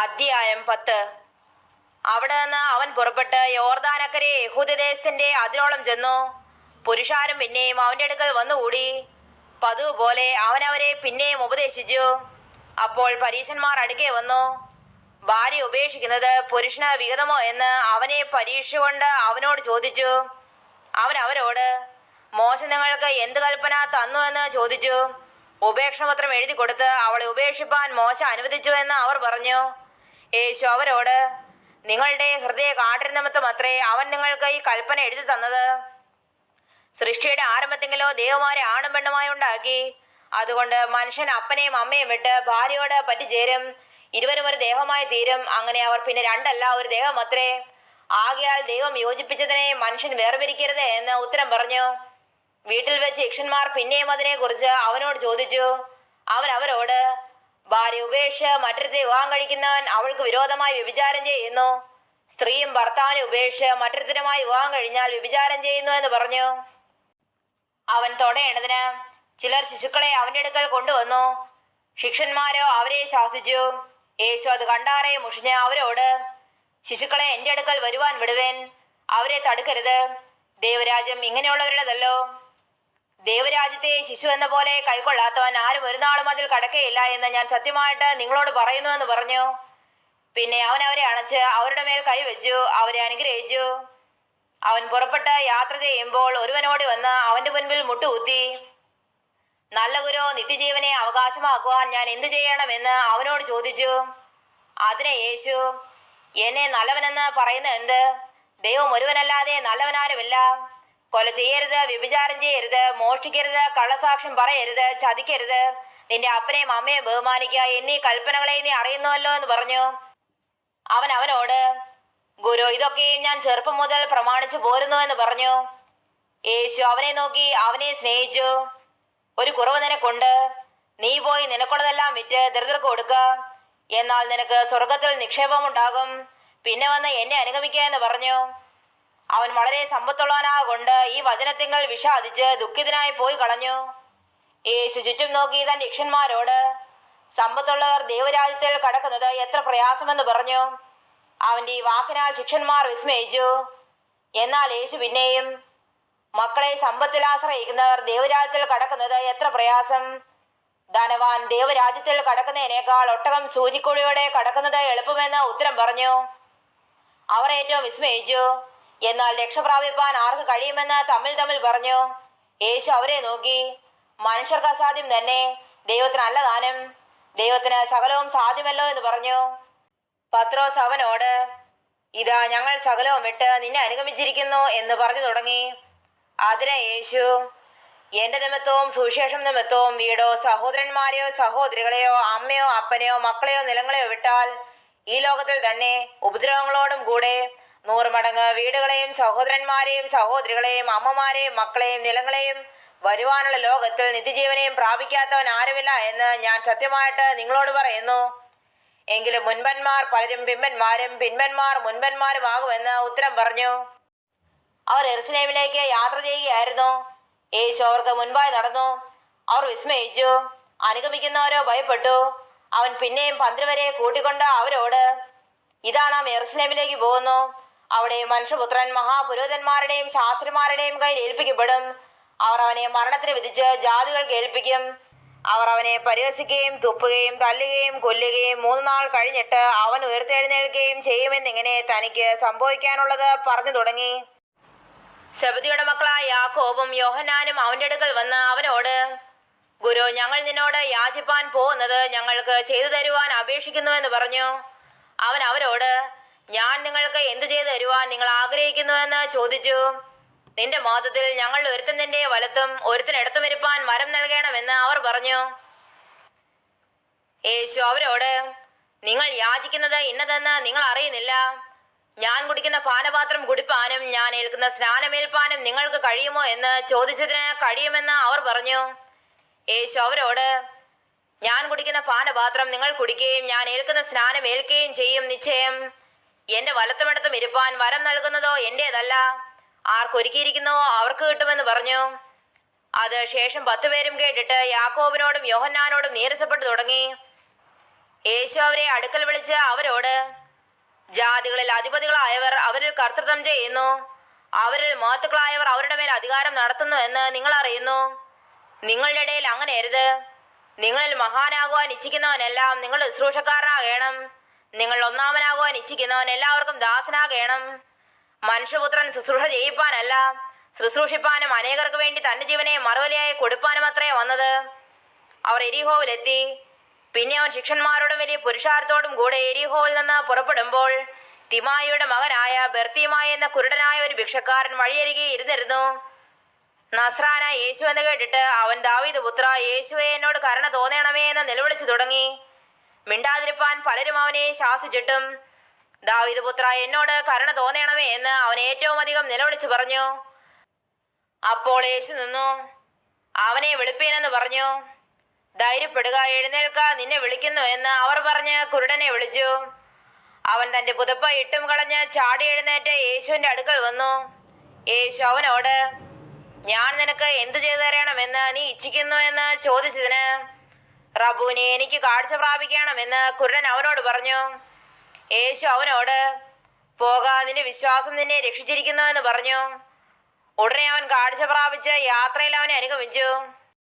അധ്യായം 10. അവിടെ നിന്ന് അവൻ പുറപ്പെട്ട് യോർദാനക്കരെ യഹൂദദേശത്തിന്റെ അതിരോളം ചെന്നു. പുരുഷാരം പിന്നെയും അവന്റെ അടുക്കൽ വന്നുകൂടി. പതിവ് പോലെ അവൻ അവരെ പിന്നെയും ഉപദേശിച്ചു. അപ്പോൾ പരീശന്മാർ അടുക്കെ വന്നു. ഭാര്യ ഉപേക്ഷിക്കുന്നത് പുരുഷന് വിഹിതമോ എന്ന് അവനെ പരീക്ഷ കൊണ്ട് അവനോട് ചോദിച്ചു. അവൻ അവരോട്, മോശ നിങ്ങൾക്ക് എന്ത് കൽപ്പന തന്നു എന്ന് ചോദിച്ചു. ഉപേക്ഷണപത്രം എഴുതി കൊടുത്ത് അവളെ ഉപേക്ഷിപ്പാൻ മോശ അനുവദിച്ചു എന്ന് അവർ പറഞ്ഞു. യേശു അവരോട്, നിങ്ങളുടെ ഹൃദയ കാഠിന്യനിമിത്തം അത്രേ അവൻ നിങ്ങൾക്ക് ഈ കൽപ്പന എഴുതി തന്നത്. സൃഷ്ടിയുടെ ആരംഭത്തെങ്കിലോ ദൈവമാരെ ആണും പെണ്ണുമായി ഉണ്ടാക്കി. അതുകൊണ്ട് മനുഷ്യൻ അപ്പനെയും അമ്മയും വിട്ട് ഭാര്യയോട് പറ്റിച്ചേരും, ഇരുവരും ഒരു ദേഹമായി തീരും. അങ്ങനെ അവർ പിന്നെ രണ്ടല്ല, ഒരു ദേഹം അത്രേ. ആകയാൽ ദൈവം യോജിപ്പിച്ചതിനെ മനുഷ്യൻ വേർപിരിക്കരുത് എന്ന് ഉത്തരം പറഞ്ഞു. വീട്ടിൽ വെച്ച് യക്ഷന്മാർ പിന്നെയും അതിനെക്കുറിച്ച് അവനോട് ചോദിച്ചു. അവൻ അവരോട്, ഭാര്യ ഉപേക്ഷിച്ച് മറ്റൊരുത്തെ വിവാഹം കഴിക്കുന്നവൻ അവൾക്ക് വിരോധമായി വ്യഭിചാരം ചെയ്യുന്നു. സ്ത്രീയും ഭർത്താവിനെ ഉപേക്ഷിച്ച് മറ്റൊരുത്തരുമായി വിവാഹം കഴിഞ്ഞാൽ വ്യഭിചാരം ചെയ്യുന്നു എന്ന് പറഞ്ഞു. അവൻ തൊടയേണ്ടതിന് ചിലർ ശിശുക്കളെ അവന്റെ അടുക്കൽ കൊണ്ടുവന്നു. ശിഷ്യന്മാരോ അവരെ ശാസിച്ചു. യേശു അത് കണ്ടാറെ മുഷിഞ്ഞ് അവരോട്, ശിശുക്കളെ എന്റെ അടുക്കൽ വരുവാൻ വിടുവേൻ, അവരെ തടുക്കരുത്. ദൈവരാജ്യം ഇങ്ങനെയുള്ളവരുടേതല്ലോ. ദൈവരാജ്യത്തെ ശിശു എന്ന പോലെ കൈക്കൊള്ളാത്തവൻ ആരും ഒരു നാളും അതിൽ കടക്കയില്ല എന്ന് ഞാൻ സത്യമായിട്ട് നിങ്ങളോട് പറയുന്നു എന്ന് പറഞ്ഞു. പിന്നെ അവൻ അവരെ അണച്ച് അവരുടെ മേൽ കൈവച്ചു അവരെ അനുഗ്രഹിച്ചു. അവൻ പുറപ്പെട്ട് യാത്ര ചെയ്യുമ്പോൾ ഒരുവനോടി വന്ന് അവന്റെ മുൻപിൽ മുട്ടുകുത്തി. നല്ല ഗുരു, നിത്യജീവനെ അവകാശമാക്കുവാൻ ഞാൻ എന്ത് ചെയ്യണമെന്ന് അവനോട് ചോദിച്ചു. അതിനെ യേശു, എന്നെ നല്ലവനെന്ന് പറയുന്ന എന്ത്? ദൈവം ഒരുവനല്ലാതെ നല്ലവനാരുമില്ല. കൊല ചെയ്യരുത്, വ്യഭിചാരം ചെയ്യരുത്, മോഷ്ടിക്കരുത്, കള്ളസാക്ഷ്യം പറയരുത്, ചതിക്കരുത്, നിന്റെ അപ്പനെയും അമ്മയും ബഹുമാനിക്കുക എന്നീ കൽപ്പനകളെ നീ അറിയുന്നുവല്ലോ എന്ന് പറഞ്ഞു. അവൻ അവനോട്, ഗുരു, ഇതൊക്കെയും ഞാൻ ചെറുപ്പം മുതൽ പ്രമാണിച്ചു പോരുന്നു എന്ന് പറഞ്ഞു. യേശു അവനെ നോക്കി അവനെ സ്നേഹിച്ചു. ഒരു കുറവ് നിനക്കുണ്ട്. നീ പോയി നിനക്കുള്ളതെല്ലാം വിറ്റ് ദരിദ്രർക്ക് കൊടുക്ക, എന്നാൽ നിനക്ക് സ്വർഗത്തിൽ നിക്ഷേപമുണ്ടാകും. പിന്നെ വന്ന് എന്നെ അനുഗമിക്കുക എന്ന് പറഞ്ഞു. അവൻ വളരെ സമ്പത്തുള്ളവനാകൊണ്ട് ഈ വചനത്തിങ്കൽ വിഷാദിച്ച് ദുഃഖിതനായി പോയി കളഞ്ഞു. യേശു ചുറ്റും നോക്കി തന്റെ ശിഷ്യന്മാരോട്, സമ്പത്തുള്ളവർ ദൈവരാജ്യത്തിൽ കടക്കുന്നത് എത്ര പ്രയാസമെന്ന് പറഞ്ഞു. അവന്റെ ഈ വാക്കിനാൽ ശിഷ്യന്മാർ വിസ്മയിച്ചു. എന്നാൽ യേശു പിന്നെയും, മക്കളെ, സമ്പത്തിൽ ആശ്രയിക്കുന്നവർ ദൈവരാജ്യത്തിൽ കടക്കുന്നത് എത്ര പ്രയാസം. ധനവാൻ ദൈവരാജ്യത്തിൽ കടക്കുന്നതിനേക്കാൾ ഒട്ടകം സൂചിക്കുഴിയോടെ കടക്കുന്നത് എളുപ്പമെന്ന് ഉത്തരം പറഞ്ഞു. അവർ ഏറ്റവും വിസ്മയിച്ചു. എന്നാൽ രക്ഷ പ്രാപിപ്പാൻ ആർക്ക് കഴിയുമെന്ന് തമ്മിൽ തമ്മിൽ പറഞ്ഞു. യേശു അവരെ നോക്കി, മനുഷ്യർക്ക് അസാധ്യം തന്നെ, ദൈവത്തിന് അല്ലതാനും. ദൈവത്തിന് സകലവും സാധ്യമല്ലോ എന്ന് പറഞ്ഞു. പത്രോസ് അവനോട്, ഇതാ ഞങ്ങൾ സകലവും വിട്ട് നിന്നെ അനുഗമിച്ചിരിക്കുന്നു എന്ന് പറഞ്ഞു തുടങ്ങി. അതിന് യേശു, എന്റെ നിമിത്തവും സുവിശേഷം നിമിത്തവും വീടോ സഹോദരന്മാരെയോ സഹോദരികളെയോ അമ്മയോ അപ്പനെയോ മക്കളെയോ നിലങ്ങളെയോ വിട്ടാൽ ഈ ലോകത്തിൽ തന്നെ ഉപദ്രവങ്ങളോടും കൂടെ 100 മടങ്ങ് വീടുകളെയും സഹോദരന്മാരെയും സഹോദരികളെയും അമ്മമാരെയും മക്കളെയും നിലങ്ങളെയും വരുവാനുള്ള ലോകത്തിൽ നിത്യജീവനെയും പ്രാപിക്കാത്തവൻ ആരുമില്ല എന്ന് ഞാൻ സത്യമായിട്ട് നിങ്ങളോട് പറയുന്നു. എങ്കിലും മുൻപന്മാർ പലരും പിമ്പന്മാരും പിൻപന്മാർ മുൻപന്മാരും ആകുമെന്ന് ഉത്തരം പറഞ്ഞു. അവർ യെരൂശലേമിലേക്ക് യാത്ര ചെയ്യുകയായിരുന്നു. യേശു അവർക്ക് മുൻപായി നടന്നു. അവർ വിസ്മയിച്ചു, അനുഗമിക്കുന്നവരോ ഭയപ്പെട്ടു. അവൻ പിന്നെയും 12 വരെ കൂട്ടിക്കൊണ്ട് അവരോട്, ഇതാ നാം യെരൂശലേമിലേക്ക് പോകുന്നു. അവിടെ മനുഷ്യപുത്രൻ മഹാപുരോഹിതന്മാരുടെയും ശാസ്ത്രിമാരുടെയും കയ്യിൽ ഏൽപ്പിക്കപ്പെടും. അവർ അവനെ മരണത്തിന് വിധിച്ച് ജാതികൾക്ക് ഏൽപ്പിക്കും. അവർ അവനെ പരിഹസിക്കുകയും തുപ്പുകയും തല്ലുകയും കൊല്ലുകയും 3 നാൾ കഴിഞ്ഞിട്ട് അവൻ ഉയർത്തെഴുന്നേൽക്കുകയും ചെയ്യുമെന്നിങ്ങനെ തനിക്ക് സംഭവിക്കാനുള്ളത് പറഞ്ഞു തുടങ്ങി. സെബദിയുടെ മക്കളായ യാക്കോബും യോഹന്നാനും അവന്റെ അടുക്കൽ വന്ന് അവനോട്, ഗുരു, ഞങ്ങൾ നിന്നോട് യാചിപ്പാൻ പോകുന്നത് ഞങ്ങൾക്ക് ചെയ്തു തരുവാൻ അപേക്ഷിക്കുന്നു എന്ന് പറഞ്ഞു. അവൻ അവരോട്, ഞാൻ നിങ്ങൾക്ക് എന്ത് ചെയ്തു തരുവാൻ നിങ്ങൾ ആഗ്രഹിക്കുന്നുവെന്ന് ചോദിച്ചു. നിന്റെ മഹത്വത്തിൽ ഞങ്ങൾ ഒരുത്തൻ നിന്റെ വലത്തും ഒരുത്തൻ ഇടത്തും ഇരുപ്പാൻ വരം നൽകണമെന്ന് അവർ പറഞ്ഞു. യേശു അവരോട്, നിങ്ങൾ യാചിക്കുന്നത് ഇന്നതെന്ന് നിങ്ങൾ അറിയുന്നില്ല. ഞാൻ കുടിക്കുന്ന പാനപാത്രം കുടിപ്പാനും ഞാൻ ഏൽക്കുന്ന സ്നാനമേൽപ്പാനും നിങ്ങൾക്ക് കഴിയുമോ എന്ന് ചോദിച്ചതിന് കഴിയുമെന്ന് അവർ പറഞ്ഞു. യേശു അവരോട്, ഞാൻ കുടിക്കുന്ന പാനപാത്രം നിങ്ങൾ കുടിക്കുകയും ഞാൻ ഏൽക്കുന്ന സ്നാനം ഏൽക്കുകയും ചെയ്യും നിശ്ചയം. എന്റെ വലത്തുമിടത്തും ഇരുപ്പാൻ വരം നൽകുന്നതോ എന്റേതല്ല, ആർക്കൊരുക്കിയിരിക്കുന്നുവോ അവർക്ക് കിട്ടുമെന്ന് പറഞ്ഞു. അത് ശേഷം 10 പേരും കേട്ടിട്ട് യാക്കോബിനോടും യോഹന്നാനോടും നീരസപ്പെട്ടു തുടങ്ങി. യേശു അവരെ അടുക്കൽ വിളിച്ച് അവരോട്, ജാതികളിൽ അധിപതികളായവർ അവരിൽ കർത്തൃത്വം ചെയ്യുന്നു, അവരിൽ മഹത്തുക്കളായവർ അവരുടെ മേൽ അധികാരം നടത്തുന്നു എന്ന് നിങ്ങൾ അറിയുന്നു. നിങ്ങളുടെ ഇടയിൽ അങ്ങനെ അരുത്. നിങ്ങളിൽ മഹാനാകുവാൻ ഇച്ഛിക്കുന്നവനെല്ലാം നിങ്ങളുടെ ശുശ്രൂഷക്കാരനാകണം. നിങ്ങൾ ഒന്നാമനാകുവാൻ ഇച്ഛിക്കുന്നവൻ എല്ലാവർക്കും ദാസനാകണം. മനുഷ്യപുത്രൻ ശുശ്രൂഷ ചെയ്യിപ്പാനല്ല, ശുശ്രൂഷിപ്പാനും അനേകർക്ക് വേണ്ടി തന്റെ ജീവനെ മറുവലിയായി കൊടുപ്പാനും അത്രേ വന്നത്. അവർ എരിഹോവിലെത്തി. പിന്നെ അവൻ ശിഷ്യന്മാരോടും വലിയ പുരുഷാരത്തോടും കൂടെ എരിഹോവിൽ നിന്ന് പുറപ്പെടുമ്പോൾ തിമായിയുടെ മകനായ ബർത്തിമായി എന്ന കുരുടനായ ഒരു ഭിക്ഷക്കാരൻ വഴിയരികെ ഇരുന്നിരുന്നു. നസ്രാനായ യേശു എന്ന് കേട്ടിട്ട് അവൻ, ദാവീദ് പുത്ര, യേശുവേ, എന്നോട് കരുണ തോന്നണമേ എന്ന് നിലവിളിച്ചു തുടങ്ങി. മിണ്ടാതിരിപ്പാൻ പലരും അവനെ ശാസിച്ചിട്ടും, ദാവീദ് പുത്ര, എന്നോട് കരുണ തോന്നണമേ എന്ന് അവൻ ഏറ്റവും അധികം നിലവിളിച്ചു പറഞ്ഞു. അപ്പോൾ യേശു നിന്നു അവനെ വിളിപ്പീനെന്ന് പറഞ്ഞു. ധൈര്യപ്പെടുക, എഴുന്നേൽക്ക, നിന്നെ വിളിക്കുന്നു എന്ന് അവർ പറഞ്ഞ് കുരുടനെ വിളിച്ചു. അവൻ തന്റെ പുതപ്പ് ഇട്ടും കളഞ്ഞ് ചാടി എഴുന്നേറ്റ് യേശുവിന്റെ അടുക്കൽ വന്നു. യേശു അവനോട്, ഞാൻ നിനക്ക് എന്തു ചെയ്തു തരണമെന്ന് നീ ഇച്ഛിക്കുന്നു എന്ന് ചോദിച്ചതിന്, റബ്ബൂനി, എനിക്ക് കാഴ്ച പ്രാപിക്കണമെന്ന് കുരുടൻ അവനോട് പറഞ്ഞു. യേശു അവനോട്, പോക, നിന്റെ വിശ്വാസം നിന്നെ രക്ഷിച്ചിരിക്കുന്നു എന്ന് പറഞ്ഞു. ഉടനെ അവൻ കാഴ്ച പ്രാപിച്ച് യാത്രയിൽ അവനെ അനുഗമിച്ചു.